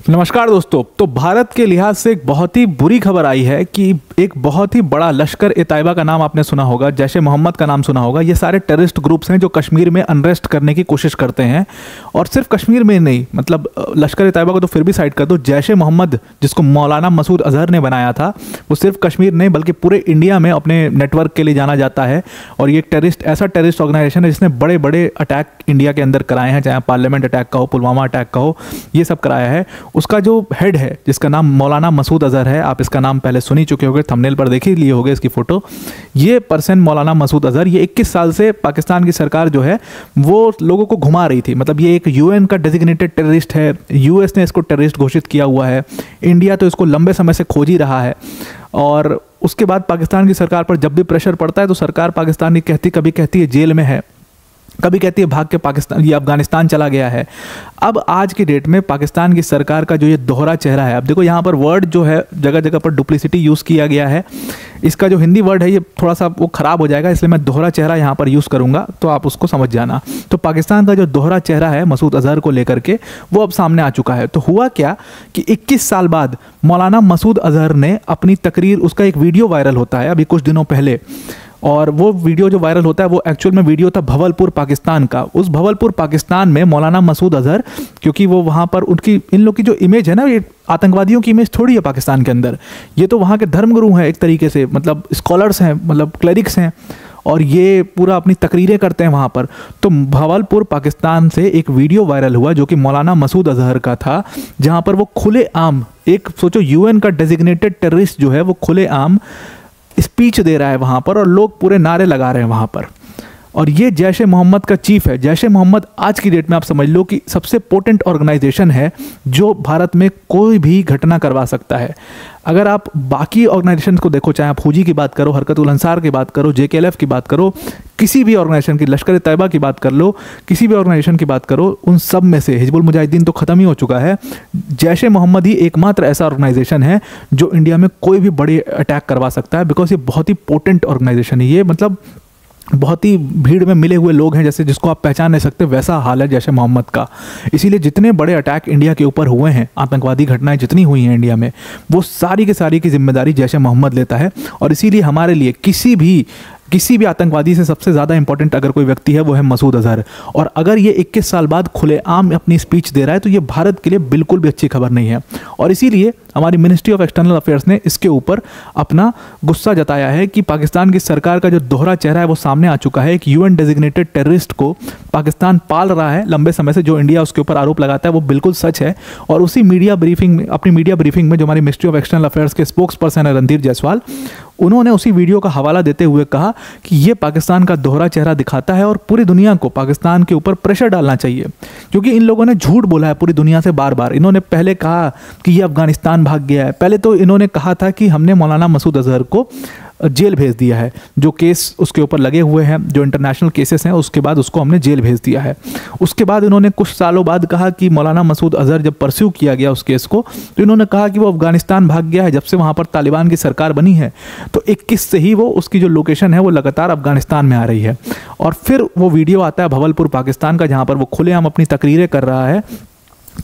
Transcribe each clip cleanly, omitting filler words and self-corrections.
नमस्कार दोस्तों। तो भारत के लिहाज से एक बहुत ही बुरी खबर आई है कि एक बहुत ही बड़ा लश्कर ए तैयबा का नाम आपने सुना होगा, जैश ए मोहम्मद का नाम सुना होगा। ये सारे टेररिस्ट ग्रुप्स हैं जो कश्मीर में अनरेस्ट करने की कोशिश करते हैं। और सिर्फ कश्मीर में नहीं, मतलब लश्कर ए तैयबा को तो फिर भी साइड कर दो, जैश ए मोहम्मद जिसको मौलाना मसूद अजहर ने बनाया था, वो सिर्फ कश्मीर नहीं बल्कि पूरे इंडिया में अपने नेटवर्क के लिए जाना जाता है। और ये टेररिस्ट ऐसा टेररिस्ट ऑर्गेनाइजेशन है जिसने बड़े बड़े अटैक इंडिया के अंदर कराए हैं, चाहे पार्लियामेंट अटैक का हो, पुलवामा अटैक का हो, ये सब कराया है। उसका जो हेड है जिसका नाम मौलाना मसूद अजहर है, आप इसका नाम पहले सुन ही चुके होंगे, थंबनेल पर देख ही लिए होंगे इसकी फोटो। ये पर्सन मौलाना मसूद अजहर, ये 21 साल से पाकिस्तान की सरकार जो है वो लोगों को घुमा रही थी। मतलब ये एक यूएन का डेजिग्नेटेड टेररिस्ट है, यूएस ने इसको टेररिस्ट घोषित किया हुआ है, इंडिया तो इसको लंबे समय से खोज ही रहा है। और उसके बाद पाकिस्तान की सरकार पर जब भी प्रेशर पड़ता है तो सरकार पाकिस्तान की कभी कहती है जेल में है, कभी कहती है भाग के पाकिस्तान या अफगानिस्तान चला गया है। अब आज की डेट में पाकिस्तान की सरकार का जो ये दोहरा चेहरा है, अब देखो यहाँ पर वर्ड जो है जगह जगह पर डुप्लिसिटी यूज़ किया गया है। इसका जो हिंदी वर्ड है ये थोड़ा सा वो ख़राब हो जाएगा, इसलिए मैं दोहरा चेहरा यहाँ पर यूज़ करूँगा, तो आप उसको समझ जाना। तो पाकिस्तान का जो दोहरा चेहरा है मसूद अजहर को लेकर के, वो अब सामने आ चुका है। तो हुआ क्या कि 21 साल बाद मौलाना मसूद अजहर ने अपनी तकरीर, उसका एक वीडियो वायरल होता है अभी कुछ दिनों पहले। और वो वीडियो जो वायरल होता है वो एक्चुअल में वीडियो था भवलपुर पाकिस्तान का। उस भवलपुर पाकिस्तान में मौलाना मसूद अजहर, क्योंकि वो वहाँ पर उनकी इन लोग की जो इमेज है ना, ये आतंकवादियों की इमेज थोड़ी है पाकिस्तान के अंदर, ये तो वहाँ के धर्मगुरु हैं एक तरीके से, मतलब स्कॉलर्स हैं, मतलब क्लेरिक्स हैं, और ये पूरा अपनी तकरीरें करते हैं वहाँ पर। तो भवलपुर पाकिस्तान से एक वीडियो वायरल हुआ जो कि मौलाना मसूद अजहर का था, जहाँ पर वो खुलेआम, एक सोचो यूएन का डेजिग्नेटेड टेररिस्ट जो है वो खुलेआम स्पीच दे रहा है वहाँ पर, और लोग पूरे नारे लगा रहे हैं वहाँ पर। और ये जैश ए मोहम्मद का चीफ है। जैश ए मोहम्मद आज की डेट में आप समझ लो कि सबसे पोटेंट ऑर्गेनाइजेशन है जो भारत में कोई भी घटना करवा सकता है। अगर आप बाकी ऑर्गेनाइजेशन को देखो, चाहे आप फौजी की बात करो, हरकत-उल अंसार की बात करो, JKLF की बात करो, किसी भी ऑर्गेनाइजेशन की, लश्कर ए तैयबा की बात कर लो, किसी भी ऑर्गेनाइजेशन की बात करो, उन सब में से हिजबुल मुजाहिदीन तो ख़त्म ही हो चुका है। जैश ए मोहम्मद ही एकमात्र ऐसा ऑर्गेनाइजेशन है जो इंडिया में कोई भी बड़े अटैक करवा सकता है, बिकॉज ये बहुत ही पोटेंट ऑर्गेनाइजेशन है। ये मतलब बहुत ही भीड़ में मिले हुए लोग हैं, जैसे जिसको आप पहचान नहीं सकते, वैसा हाल है जैश ए मोहम्मद का। इसीलिए जितने बड़े अटैक इंडिया के ऊपर हुए हैं, आतंकवादी घटनाएं जितनी हुई हैं इंडिया में, वो सारी की सारी की जिम्मेदारी जैश ए मोहम्मद लेता है। और इसीलिए हमारे लिए किसी भी आतंकवादी से सबसे ज़्यादा इंपॉर्टेंट अगर कोई व्यक्ति है वो है मसूद अजहर। और अगर ये 21 साल बाद खुलेआम अपनी स्पीच दे रहा है तो ये भारत के लिए बिल्कुल भी अच्छी खबर नहीं है। और इसीलिए हमारी मिनिस्ट्री ऑफ एक्सटर्नल अफेयर्स ने इसके ऊपर अपना गुस्सा जताया है कि पाकिस्तान की सरकार का जो दोहरा चेहरा है वो सामने आ चुका है। एक यूएन डेजिग्नेटेड टेररिस्ट को पाकिस्तान पाल रहा है लंबे समय से, जो इंडिया उसके ऊपर आरोप लगाता है वो बिल्कुल सच है। और उसी मीडिया ब्रीफिंग में, अपनी मीडिया ब्रीफिंग में, जो हमारी मिनिस्ट्री ऑफ एक्सटर्नल अफेयर्स के स्पोक्स पर्सन है रणधीर जायसवाल, उन्होंने उसी वीडियो का हवाला देते हुए कहा कि ये पाकिस्तान का दोहरा चेहरा दिखाता है और पूरी दुनिया को पाकिस्तान के ऊपर प्रेशर डालना चाहिए, क्योंकि इन लोगों ने झूठ बोला है पूरी दुनिया से बार बार। इन्होंने पहले कहा कि ये अफगानिस्तान भाग गया है, पहले तो इन्होंने कहा था कि हमने मौलाना मसूद अजहर को जेल भेज दिया है, जो केस उसके ऊपर लगे हुए हैं, जो इंटरनेशनल केसेस हैं, उसके बाद उसको हमने जेल भेज दिया है। उसके बाद इन्होंने कुछ सालों बाद कहा कि मौलाना मसूद अजहर जब परस्यू किया गया उस केस को, तो इन्होंने कहा कि वो अफगानिस्तान भाग गया है जब से वहाँ पर तालिबान की सरकार बनी है। तो 21 से ही वो उसकी जो लोकेशन है वो लगातार अफगानिस्तान में आ रही है। और फिर वो वीडियो आता है भवलपुर पाकिस्तान का, जहाँ पर वो खुलेआम अपनी तकरीरें कर रहा है।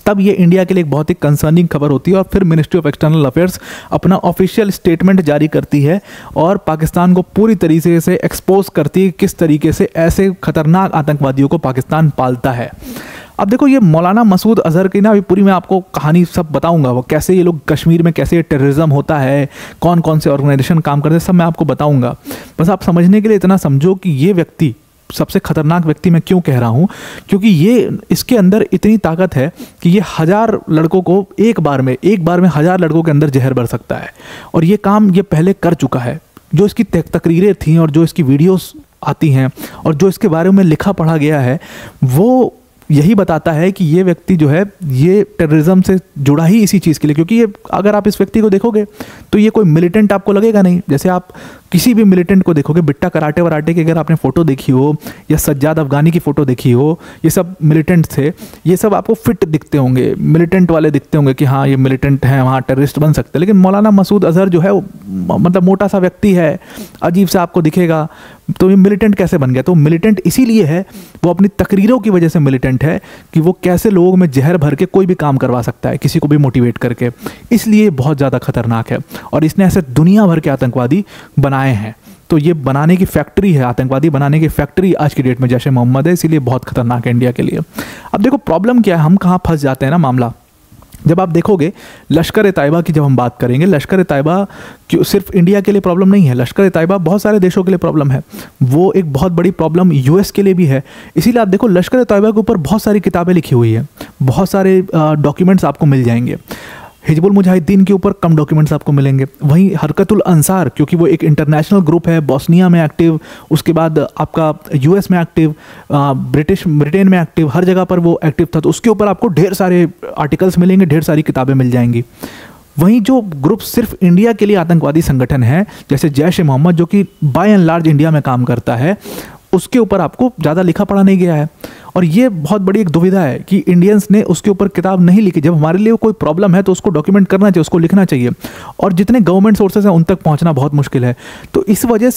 तब ये इंडिया के लिए एक बहुत ही कंसर्निंग खबर होती है। और फिर मिनिस्ट्री ऑफ एक्सटर्नल अफेयर्स अपना ऑफिशियल स्टेटमेंट जारी करती है और पाकिस्तान को पूरी तरीके से एक्सपोज करती है किस तरीके से ऐसे खतरनाक आतंकवादियों को पाकिस्तान पालता है। अब देखो, ये मौलाना मसूद अजहर की ना अभी पूरी मैं आपको कहानी सब बताऊंगा, वो कैसे ये लोग कश्मीर में कैसे टेररिज्म होता है, कौन कौन से ऑर्गेनाइजेशन काम करते हैं, सब मैं आपको बताऊंगा। बस आप समझने के लिए इतना समझो कि ये व्यक्ति सबसे खतरनाक व्यक्ति मैं क्यों कह रहा हूँ, क्योंकि ये इसके अंदर इतनी ताकत है कि ये 1000 लड़कों को एक बार में 1000 लड़कों के अंदर जहर भर सकता है। और ये काम ये पहले कर चुका है। जो इसकी तकरीरें थीं और जो इसकी वीडियोस आती हैं और जो इसके बारे में लिखा पढ़ा गया है, वो यही बताता है कि ये व्यक्ति जो है ये टेररिज्म से जुड़ा ही इसी चीज़ के लिए। क्योंकि ये अगर आप इस व्यक्ति को देखोगे तो ये कोई मिलिटेंट आपको लगेगा नहीं। जैसे आप किसी भी मिलिटेंट को देखोगे, बिट्टा कराटे वराटे की अगर आपने फ़ोटो देखी हो या सज्जाद अफगानी की फ़ोटो देखी हो, ये सब मिलिटेंट थे, ये सब आपको फिट दिखते होंगे, मिलिटेंट वाले दिखते होंगे कि हाँ ये मिलिटेंट हैं, वहाँ टेररिस्ट बन सकते हैं। लेकिन मौलाना मसूद अजहर जो है वो मतलब मोटा सा व्यक्ति है, अजीब सा आपको दिखेगा, तो ये मिलिटेंट कैसे बन गया? तो मिलिटेंट इसीलिए है, वो अपनी तकरीरों की वजह से मिलिटेंट है कि वो कैसे लोगों में जहर भर के कोई भी काम करवा सकता है, किसी को भी मोटिवेट करके। इसलिए बहुत ज़्यादा खतरनाक है और इसने ऐसे दुनिया भर के आतंकवादी बनाए हैं। तो ये बनाने की फैक्ट्री है, आतंकवादी बनाने की फैक्ट्री आज की डेट में जैश ए मोहम्मद है, इसीलिए बहुत खतरनाक है इंडिया के लिए। अब देखो प्रॉब्लम क्या है, हम कहाँ फंस जाते हैं ना मामला। जब आप देखोगे लश्कर ए तैयबा की जब हम बात करेंगे, लश्कर ए तैयबा सिर्फ इंडिया के लिए प्रॉब्लम नहीं है, लश्कर ए तैयबा बहुत सारे देशों के लिए प्रॉब्लम है। वो एक बहुत बड़ी प्रॉब्लम यूएस के लिए भी है। इसीलिए आप देखो लश्कर ए तैयबा के ऊपर बहुत सारी किताबें लिखी हुई है, बहुत सारे डॉक्यूमेंट्स आपको मिल जाएंगे। हिजबुल मुजाहिदीन के ऊपर कम डॉक्यूमेंट्स आपको मिलेंगे। वहीं हरकतुल अंसार, क्योंकि वो एक इंटरनेशनल ग्रुप है, बोस्निया में एक्टिव, उसके बाद आपका यूएस में एक्टिव, ब्रिटेन में एक्टिव, हर जगह पर वो एक्टिव था, तो उसके ऊपर आपको ढेर सारे आर्टिकल्स मिलेंगे, ढेर सारी किताबें मिल जाएंगी। वहीं जो ग्रुप सिर्फ इंडिया के लिए आतंकवादी संगठन है, जैसे जैश ए मोहम्मद, जो कि बाय एंड लार्ज इंडिया में काम करता है, उसके ऊपर आपको ज़्यादा लिखा पढ़ा नहीं गया है। और ये बहुत बड़ी एक दुविधा है कि इंडियंस ने उसके ऊपर किताब नहीं लिखी। जब हमारे लिए कोई प्रॉब्लम है तो उसको डॉक्यूमेंट करना चाहिए, उसको लिखना चाहिए, और जितने गवर्नमेंट सोर्सेज हैं उन तक पहुंचना बहुत मुश्किल है। तो इस वजह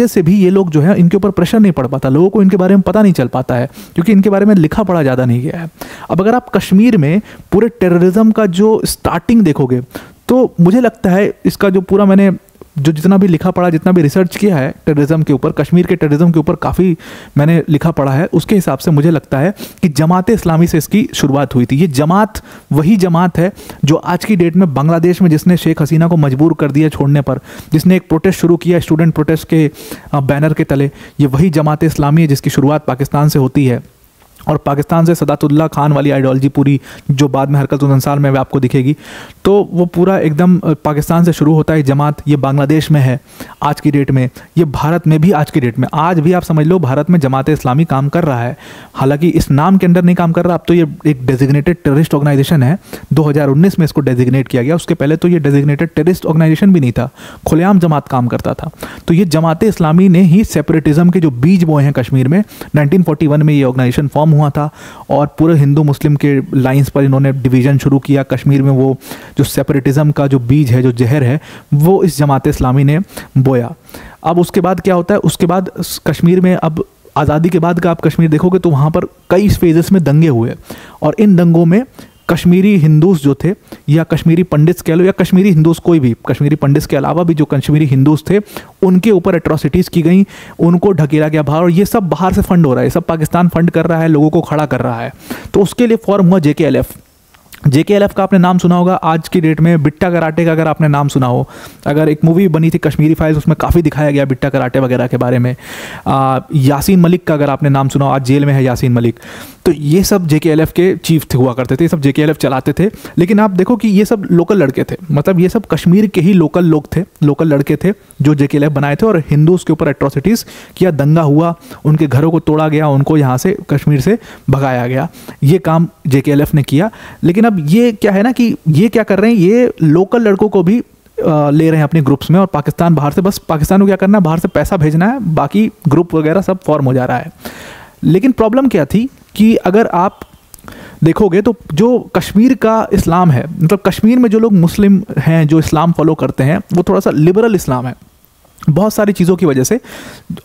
से भी ये लोग जो है, इनके ऊपर प्रेशर नहीं पड़ पाता, लोगों को इनके बारे में पता नहीं चल पाता है, क्योंकि इनके बारे में लिखा पढ़ा ज़्यादा नहीं गया है। अब अगर आप कश्मीर में पूरे टेररिज्म का जो स्टार्टिंग देखोगे, तो मुझे लगता है इसका जो पूरा मैंने जितना भी लिखा पढ़ा, जितना भी रिसर्च किया है टेररिज्म के ऊपर, कश्मीर के टेररिज्म के ऊपर काफ़ी मैंने लिखा पढ़ा है, उसके हिसाब से मुझे लगता है कि जमात इस्लामी से इसकी शुरुआत हुई थी। ये जमात वही जमात है जो आज की डेट में बांग्लादेश में, जिसने शेख हसीना को मजबूर कर दिया छोड़ने पर, जिसने एक प्रोटेस्ट शुरू किया स्टूडेंट प्रोटेस्ट के बैनर के तले, ये वही जमात इस्लामी है जिसकी शुरुआत पाकिस्तान से होती है। और पाकिस्तान से सदातुल्लाह खान वाली आइडियोलॉजी पूरी, जो बाद में हरकत उल अंसार में आपको दिखेगी, तो वो पूरा एकदम पाकिस्तान से शुरू होता है जमात। ये बांग्लादेश में है आज की डेट में, ये भारत में भी आज की डेट में, आज भी आप समझ लो भारत में जमात इस्लामी काम कर रहा है। हालांकि इस नाम के अंदर नहीं काम कर रहा, अब तो ये एक डेजिग्नेटेड टेररिस्ट ऑर्गेनाइजेशन है। 2019 में इसको डेजिग्नेट किया गया, उसके पहले तो ये डेजिग्नेटेड टेररिस्ट ऑर्गेनाइजेशन भी नहीं था, खुलेआम जमात काम करता था। तो ये जमात इस्लामी ने ही सेपरेटिज्म के जो बीज बोए हैं कश्मीर में, 1941 में ये ऑर्गेनाइजेशन फॉर्म हुआ था, और पूरे हिंदू मुस्लिम के लाइंस पर इन्होंने डिवीजन शुरू किया कश्मीर में। वो जो सेपरेटिज्म का जो बीज है, जो जहर है, वो इस जमात इस्लामी ने बोया। अब उसके बाद क्या होता है, उसके बाद कश्मीर में, अब आज़ादी के बाद का आप कश्मीर देखोगे तो वहाँ पर कई फेजेस में दंगे हुए, और इन दंगों में कश्मीरी हिंदूस जो थे, या कश्मीरी पंडित्स कह लो, या कश्मीरी हिंदूस कोई भी, कश्मीरी पंडित्स के अलावा भी जो कश्मीरी हिंदूस थे, उनके ऊपर एट्रॉसिटीज़ की गई, उनको ढकेला गया बाहर। और ये सब बाहर से फंड हो रहा है, सब पाकिस्तान फंड कर रहा है, लोगों को खड़ा कर रहा है। तो उसके लिए फॉर्म हुआ JKLF। JKLF का आपने नाम सुना होगा आज की डेट में, बिट्टा कराटे का अगर आपने नाम सुना हो, अगर एक मूवी बनी थी कश्मीरी फाइल्स, उसमें काफ़ी दिखाया गया बिट्टा कराटे वगैरह के बारे में। यासीन मलिक का अगर आपने नाम सुना हो, आज जेल में है यासीन मलिक। तो ये सब JKLF के चीफ थे, हुआ करते थे, ये सब JKLF चलाते थे। लेकिन आप देखो कि ये सब लोकल लड़के थे, मतलब ये सब कश्मीर के ही लोकल लोग थे, लोकल लड़के थे जो JKLF बनाए थे, और हिंदूज़ के ऊपर एट्रॉसिटीज़ किया, दंगा हुआ, उनके घरों को तोड़ा गया, उनको यहाँ से कश्मीर से भगाया गया। ये काम JKLF ने किया। लेकिन अब ये क्या है ना कि ये क्या कर रहे हैं, ये लोकल लड़कों को भी ले रहे हैं अपने ग्रुप्स में, और पाकिस्तान बाहर से, बस पाकिस्तान को क्या करना है, बाहर से पैसा भेजना है, बाकी ग्रुप वगैरह सब फॉर्म हो जा रहा है। लेकिन प्रॉब्लम क्या थी कि अगर आप देखोगे तो जो कश्मीर का इस्लाम है, मतलब कश्मीर में जो लोग मुस्लिम हैं, जो इस्लाम फॉलो करते हैं, वो थोड़ा सा लिबरल इस्लाम है बहुत सारी चीज़ों की वजह से।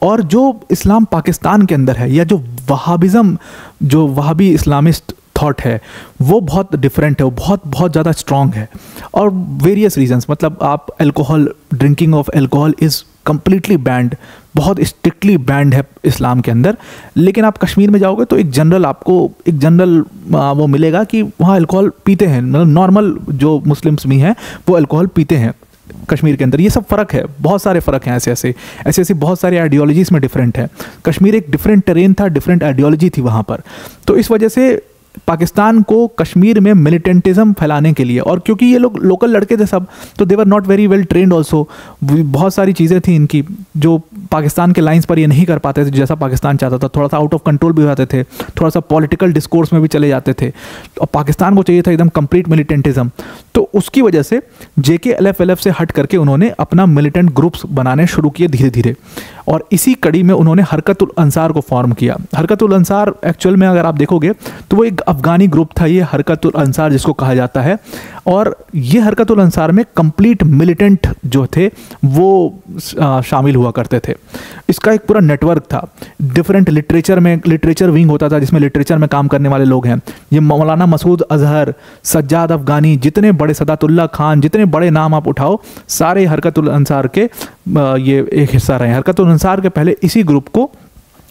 और जो इस्लाम पाकिस्तान के अंदर है, या जो वहाबिज़म, जो वहाबी इस्लामिस्ट थॉट है, वो बहुत डिफरेंट है, वो बहुत ज़्यादा स्ट्रॉन्ग है, और वेरियस रीजंस। मतलब आप alcohol, drinking of alcohol is completely band, बहुत स्ट्रिक्टली बैंड है इस्लाम के अंदर। लेकिन आप कश्मीर में जाओगे तो एक जनरल वो मिलेगा कि वहाँ अल्कोहल पीते हैं, मतलब नॉर्मल जो मुस्लिम्स भी हैं वो अल्कोहल पीते हैं कश्मीर के अंदर। ये सब फ़र्क है, बहुत सारे फ़र्क हैं, ऐसे बहुत सारे आइडियोलॉजीज़ में डिफरेंट है। कश्मीर एक डिफरेंट टेरेन था, डिफरेंट आइडियोलॉजी थी वहाँ पर। तो इस वजह से पाकिस्तान को कश्मीर में मिलिटेंटिज्म फैलाने के लिए, और क्योंकि ये लोग लोकल लड़के थे सब, तो they were not very well trained also. बहुत सारी चीज़ें थी इनकी जो पाकिस्तान के लाइंस पर ये नहीं कर पाते थे जैसा पाकिस्तान चाहता था, थोड़ा सा आउट ऑफ कंट्रोल भी हो जाते थे, थोड़ा सा पॉलिटिकल डिस्कोर्स में भी चले जाते थे, और पाकिस्तान को चाहिए था एकदम कंप्लीट मिलिटेंटिज्म। तो उसकी वजह से JKLF से हट करके उन्होंने अपना मिलिटेंट ग्रुप्स बनाने शुरू किए धीरे धीरे, और इसी कड़ी में उन्होंने हरकतुल अंसार को फॉर्म किया। हरकतुल अंसार एक्चुअल में अगर आप देखोगे तो वो एक अफगानी ग्रुप था, ये हरकतुल अंसार जिसको कहा जाता है। और ये हरकतुल अंसार में कंप्लीट मिलिटेंट जो थे वो शामिल हुआ करते थे। इसका एक पूरा नेटवर्क था, डिफरेंट लिटरेचर विंग होता था जिसमें लिटरेचर में काम करने वाले लोग हैं। ये मौलाना मसूद अजहर, सज्जाद अफगानी, जितने बड़े, सदातुल्ला खान, जितने बड़े नाम आप उठाओ सारे हरकतुल अंसार के ये एक हिस्सा रहे। हरकतुल अंसार के पहले इसी ग्रुप को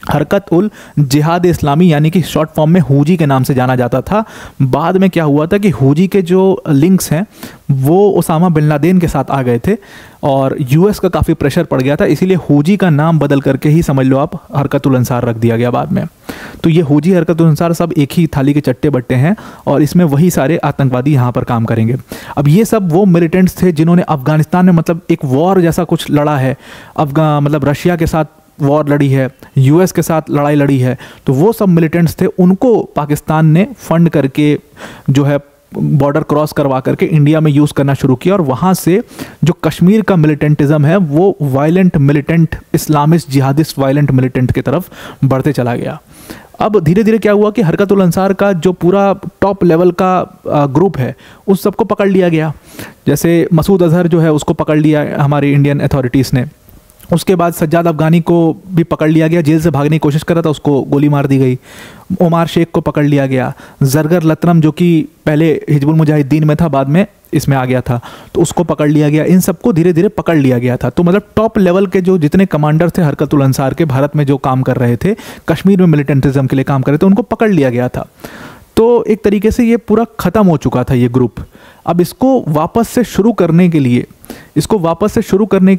हरकत उल जिहाद इस्लामी यानी कि शॉर्ट फॉर्म में हुजी के नाम से जाना जाता था। बाद में क्या हुआ था कि हुजी के जो लिंक्स हैं वो ओसामा बिन लादेन के साथ आ गए थे और यूएस का काफ़ी प्रेशर पड़ गया था, इसीलिए हुजी का नाम बदल करके ही समझ लो आप हरकतुल अंसार रख दिया गया बाद में। तो ये हुजी, हरकतुल अंसार सब एक ही थाली के चट्टे बट्टे हैं और इसमें वही सारे आतंकवादी यहाँ पर काम करेंगे। अब ये सब वो मिलिटेंट्स थे जिन्होंने अफगानिस्तान में मतलब एक वॉर जैसा कुछ लड़ा है, मतलब रशिया के साथ वॉर लड़ी है, यूएस के साथ लड़ाई लड़ी है। तो वो सब मिलिटेंट्स थे, उनको पाकिस्तान ने फंड करके जो है बॉर्डर क्रॉस करवा करके इंडिया में यूज़ करना शुरू किया और वहाँ से जो कश्मीर का मिलिटेंटिज्म है वो violent militant, Islamist jihadist violent militant की तरफ बढ़ते चला गया। अब धीरे धीरे क्या हुआ कि हरकतुल अंसार का जो पूरा टॉप लेवल का ग्रुप है उस सबको पकड़ लिया गया। जैसे मसूद अजहर जो है उसको पकड़ लिया हमारी इंडियन अथॉरिटीज़ ने। उसके बाद सज्जाद अफगानी को भी पकड़ लिया गया, जेल से भागने की कोशिश कर रहा था, उसको गोली मार दी गई। ओमार शेख को पकड़ लिया गया। जरगर लतनम जो कि पहले हिजबुल मुजाहिदीन में था, बाद में इसमें आ गया था, तो उसको पकड़ लिया गया। इन सबको धीरे धीरे पकड़ लिया गया था। तो मतलब टॉप लेवल के जो जितने कमांडर थे हरकतुल अंसार के, भारत में जो काम कर रहे थे, कश्मीर में मिलिटेंटिज्म के लिए काम कर रहे थे, उनको पकड़ लिया गया था। तो एक तरीके से ये पूरा ख़त्म हो चुका था ये ग्रुप। अब इसको वापस से शुरू करने के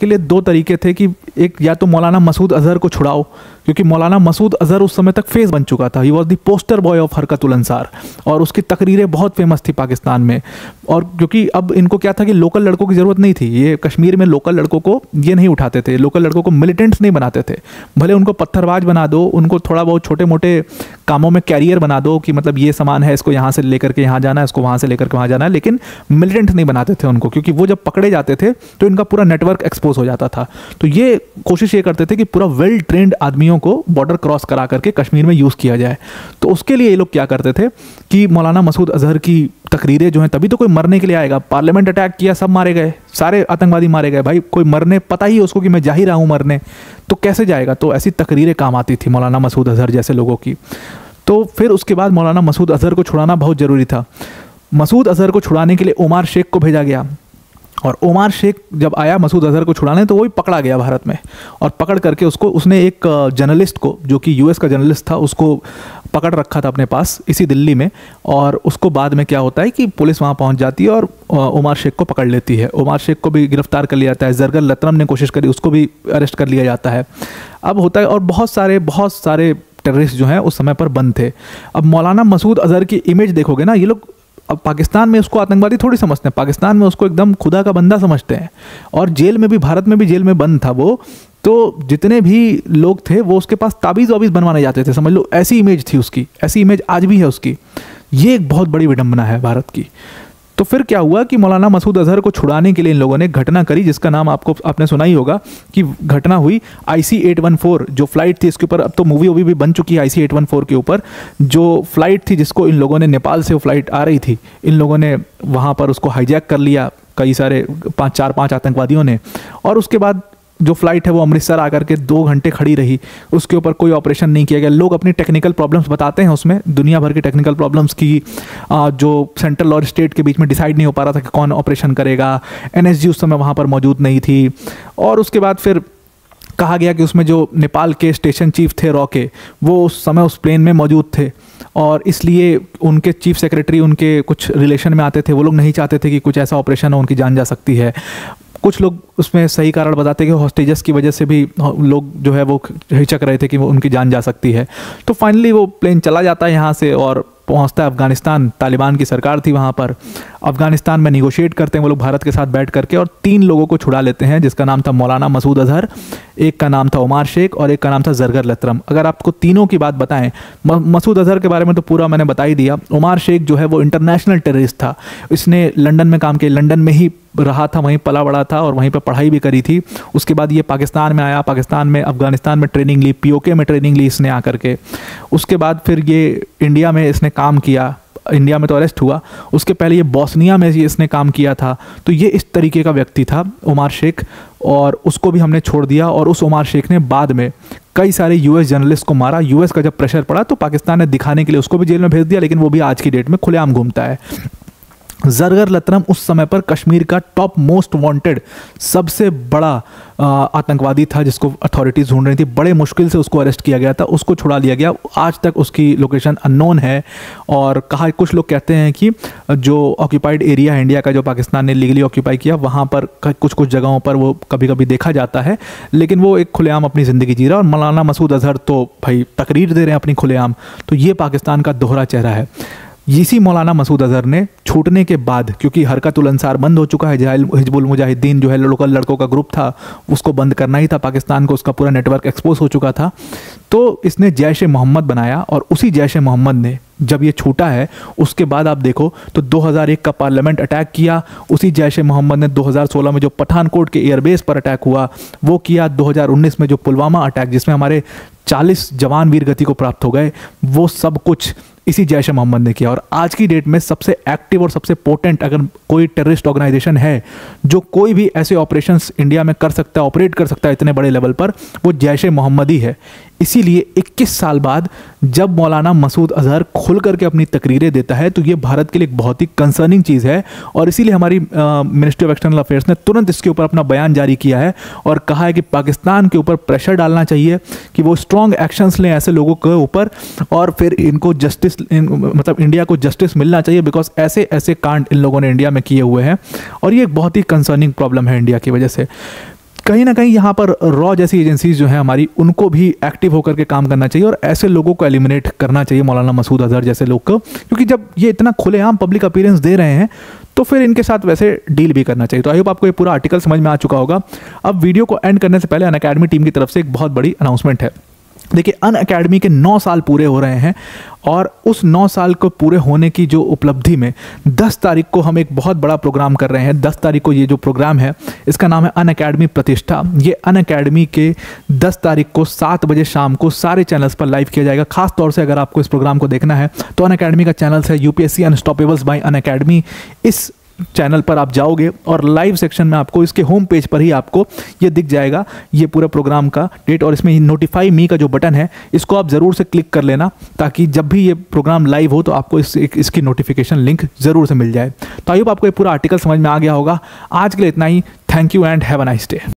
लिए दो तरीके थे कि एक, या तो मौलाना मसूद अजहर को छुड़ाओ, क्योंकि मौलाना मसूद अजहर उस समय तक फेस बन चुका था। He was the poster boy of Harkatul Ansar और उसकी तकरीरें बहुत फेमस थी पाकिस्तान में। और क्योंकि अब इनको क्या था कि लोकल लड़कों की ज़रूरत नहीं थी, ये कश्मीर में लोकल लड़कों को ये नहीं उठाते थे, लोकल लड़कों को मिलिटेंट्स नहीं बनाते थे। भले उनको पत्थरबाज बना दो, उनको थोड़ा बहुत छोटे मोटे कामों में कैरियर बना दो कि मतलब ये सामान है, इसको यहाँ से लेकर के यहाँ जाना है, इसको वहाँ से लेकर के वहाँ जाना है, लेकिन मिलिटेंट नहीं बनाते थे उनको, क्योंकि वो जब पकड़े जाते थे तो इनका पूरा नेटवर्क एक्सपोज हो जाता था। तो ये कोशिश ये करते थे कि पूरा वेल ट्रेंड आदमियों को बॉर्डर क्रॉस करा करके कश्मीर में यूज़ किया जाए। तो उसके लिए ये लोग क्या करते थे कि मौलाना मसूद अजहर की तकरीरें जो हैं, तभी तो कोई मरने के लिए आएगा। पार्लियामेंट अटैक किया, सब मारे गए, सारे आतंकवादी मारे गए। भाई कोई मरने, पता ही है उसको कि मैं जा ही रहा हूँ मरने, तो कैसे जाएगा? तो ऐसी तकरीरें काम आती थी मौलाना मसूद अजहर जैसे लोगों की। तो फिर उसके बाद मौलाना मसूद अजहर को छुड़ाना बहुत ज़रूरी था। मसूद अजहर को छुड़ाने के लिए ओमार शेख को भेजा गया और ओमार शेख जब आया मसूद अजहर को छुड़ाने, तो वो भी पकड़ा गया भारत में। और पकड़ करके उसने एक जर्नलिस्ट को, जो कि यूएस का जर्नलिस्ट था, उसको पकड़ रखा था अपने पास इसी दिल्ली में। और उसको बाद में क्या होता है कि पुलिस वहाँ पहुँच जाती है और ओमार शेख को पकड़ लेती है। ओमार शेख को भी गिरफ्तार कर लिया जाता है। जरगर लतनम ने कोशिश करी, उसको भी अरेस्ट कर लिया जाता है। अब होता है, और बहुत सारे टेररिस्ट जो हैं उस समय पर बंद थे। अब मौलाना मसूद अजहर की इमेज देखोगे ना, ये लोग अब पाकिस्तान में उसको आतंकवादी थोड़ी समझते हैं, पाकिस्तान में उसको एकदम खुदा का बंदा समझते हैं। और जेल में भी, भारत में भी जेल में बंद था वो, तो जितने भी लोग थे वो उसके पास ताबीज़ वाबीज़ बनवाने जाते थे, समझ लो। ऐसी इमेज थी उसकी, ऐसी इमेज आज भी है उसकी। ये एक बहुत बड़ी विडंबना है भारत की। तो फिर क्या हुआ कि मौलाना मसूद अजहर को छुड़ाने के लिए इन लोगों ने घटना करी, जिसका नाम आपने सुना ही होगा कि घटना हुई IC-814 जो फ्लाइट थी। इसके ऊपर अब तो मूवी भी बन चुकी है IC-814 के ऊपर। जो फ्लाइट थी जिसको इन लोगों ने, नेपाल से वो फ्लाइट आ रही थी, इन लोगों ने वहाँ पर उसको हाईजैक कर लिया, कई सारे 4-5 आतंकवादियों ने। और उसके बाद जो फ्लाइट है वो अमृतसर आकर के 2 घंटे खड़ी रही, उसके ऊपर कोई ऑपरेशन नहीं किया गया। लोग अपनी टेक्निकल प्रॉब्लम्स बताते हैं उसमें, दुनिया भर की टेक्निकल प्रॉब्लम्स की, जो सेंट्रल और स्टेट के बीच में डिसाइड नहीं हो पा रहा था कि कौन ऑपरेशन करेगा। NSG उस समय वहाँ पर मौजूद नहीं थी। और उसके बाद फिर कहा गया कि उसमें जो नेपाल के स्टेशन चीफ थे रॉके, वो उस समय उस प्लेन में मौजूद थे और इसलिए उनके चीफ सेक्रेटरी उनके कुछ रिलेशन में आते थे। वो लोग नहीं चाहते थे कि कुछ ऐसा ऑपरेशन हो, उनकी जान जा सकती है। कुछ लोग उसमें सही कारण बताते कि हॉस्टेजेस की वजह से भी लोग जो है वो हिचक रहे थे कि वो उनकी जान जा सकती है। तो फाइनली वो प्लेन चला जाता है यहाँ से और पहुंचता है अफगानिस्तान, तालिबान की सरकार थी वहाँ पर। अफगानिस्तान में निगोशिएट करते हैं वो लोग भारत के साथ बैठ करके और 3 लोगों को छुड़ा लेते हैं, जिसका नाम था मौलाना मसूद अजहर, एक का नाम था उमार शेख और एक का नाम था जरगर लतरम। अगर आपको तीनों की बात बताएं, मसूद अजहर के बारे में तो पूरा मैंने बता ही दिया। उमार शेख जो है वो इंटरनेशनल टेररिस्ट था, इसने लंदन में काम किया, लंदन में ही रहा था, वहीं पला बड़ा था और वहीं पर पढ़ाई भी करी थी। उसके बाद ये पाकिस्तान में आया, पाकिस्तान में अफगानिस्तान में ट्रेनिंग ली, पीओके में ट्रेनिंग ली इसने आकर के। उसके बाद फिर ये इंडिया में इसने काम किया, इंडिया में तो अरेस्ट हुआ, उसके पहले ये बॉस्निया में इसने काम किया था। तो ये इस तरीके का व्यक्ति था उमार शेख, और उसको भी हमने छोड़ दिया। और उस उमार शेख ने बाद में कई सारे यूएस जर्नलिस्ट को मारा। यूएस का जब प्रेशर पड़ा तो पाकिस्तान ने दिखाने के लिए उसको भी जेल में भेज दिया, लेकिन वो भी आज की डेट में खुलेआम घूमता है। जरगर लतरम उस समय पर कश्मीर का टॉप मोस्ट वांटेड, सबसे बड़ा आतंकवादी था जिसको अथॉरिटीज़ ढूंढ रही थी। बड़े मुश्किल से उसको अरेस्ट किया गया था, उसको छुड़ा लिया गया। आज तक उसकी लोकेशन अननोन है। और कहा, कुछ लोग कहते हैं कि जो ऑक्यूपाइड एरिया है इंडिया का, जो पाकिस्तान ने लीगली ऑक्यूपाई किया, वहाँ पर कुछ कुछ जगहों पर वो कभी कभी देखा जाता है, लेकिन वो एक खुलेआम अपनी ज़िंदगी जी रहा है। और मौलाना मसूद अजहर तो भाई तकरीर दे रहे हैं अपनी खुलेआम। तो ये पाकिस्तान का दोहरा चेहरा है। इसी मौलाना मसूद अजहर ने छूटने के बाद, क्योंकि हरकतुल अंसार बंद हो चुका है, हिजबुल मुजाहिदीन जो है लोकल लड़कों का ग्रुप था, उसको बंद करना ही था पाकिस्तान को, उसका पूरा नेटवर्क एक्सपोज हो चुका था। तो इसने जैश ए मोहम्मद बनाया, और उसी जैश ए मोहम्मद ने जब ये छूटा है उसके बाद आप देखो तो 2001 का पार्लियामेंट अटैक किया। उसी जैश ए मोहम्मद ने 2016 में जो पठानकोट के एयरबेस पर अटैक हुआ वो किया। 2019 में जो पुलवामा अटैक जिसमें हमारे 40 जवान वीरगति को प्राप्त हो गए, वो सब कुछ इसी जैश ए मोहम्मद ने किया। और आज की डेट में सबसे एक्टिव और सबसे पोटेंट अगर कोई टेररिस्ट ऑर्गेनाइजेशन है जो कोई भी ऐसे ऑपरेशंस इंडिया में कर सकता है, ऑपरेट कर सकता है इतने बड़े लेवल पर, वो जैश ए मोहम्मद ही है। इसीलिए 21 साल बाद जब मौलाना मसूद अजहर खुल करके अपनी तकरीरें देता है तो ये भारत के लिए एक बहुत ही कंसर्निंग चीज़ है। और इसीलिए हमारी मिनिस्ट्री ऑफ एक्सटर्नल अफेयर्स ने तुरंत इसके ऊपर अपना बयान जारी किया है और कहा है कि पाकिस्तान के ऊपर प्रेशर डालना चाहिए कि वो स्ट्रॉन्ग एक्शंस लें ऐसे लोगों के ऊपर, और फिर इनको जस्टिस, मतलब इंडिया को जस्टिस मिलना चाहिए, बिकॉज ऐसे ऐसे कांड इन लोगों ने इंडिया में किए हुए हैं। और ये एक बहुत ही कंसर्निंग प्रॉब्लम है इंडिया की वजह से। कहीं ना कहीं यहाँ पर रॉ जैसी एजेंसीज जो हैं हमारी, उनको भी एक्टिव होकर के काम करना चाहिए और ऐसे लोगों को एलिमिनेट करना चाहिए, मौलाना मसूद अजहर जैसे लोग को, क्योंकि जब ये इतना खुलेआम पब्लिक अपीयरेंस दे रहे हैं तो फिर इनके साथ वैसे डील भी करना चाहिए। तो आई होप आपको ये पूरा आर्टिकल समझ में आ चुका होगा। अब वीडियो को एंड करने से पहले अनअकैडमी टीम की तरफ से एक बहुत बड़ी अनाउंसमेंट है। देखिए, अनअकैडमी के 9 साल पूरे हो रहे हैं और उस 9 साल को पूरे होने की जो उपलब्धि में 10 तारीख को हम एक बहुत बड़ा प्रोग्राम कर रहे हैं। 10 तारीख को ये जो प्रोग्राम है इसका नाम है अनअकैडमी प्रतिष्ठा। ये अनअकैडमी के 10 तारीख को 7 बजे शाम को सारे चैनल्स पर लाइव किया जाएगा। खास तौर से अगर आपको इस प्रोग्राम को देखना है तो अनअकैडमी का चैनल्स है यूपीएससी अनस्टॉपेबल्स बाय अनअकैडमी। इस चैनल पर आप जाओगे और लाइव सेक्शन में आपको इसके होम पेज पर ही आपको ये दिख जाएगा, ये पूरे प्रोग्राम का डेट, और इसमें नोटिफाई मी का जो बटन है इसको आप ज़रूर से क्लिक कर लेना, ताकि जब भी ये प्रोग्राम लाइव हो तो आपको इसकी नोटिफिकेशन लिंक ज़रूर से मिल जाए। तो आई होप आपको ये पूरा आर्टिकल समझ में आ गया होगा। आज के लिए इतना ही। Thank you and have a nice day.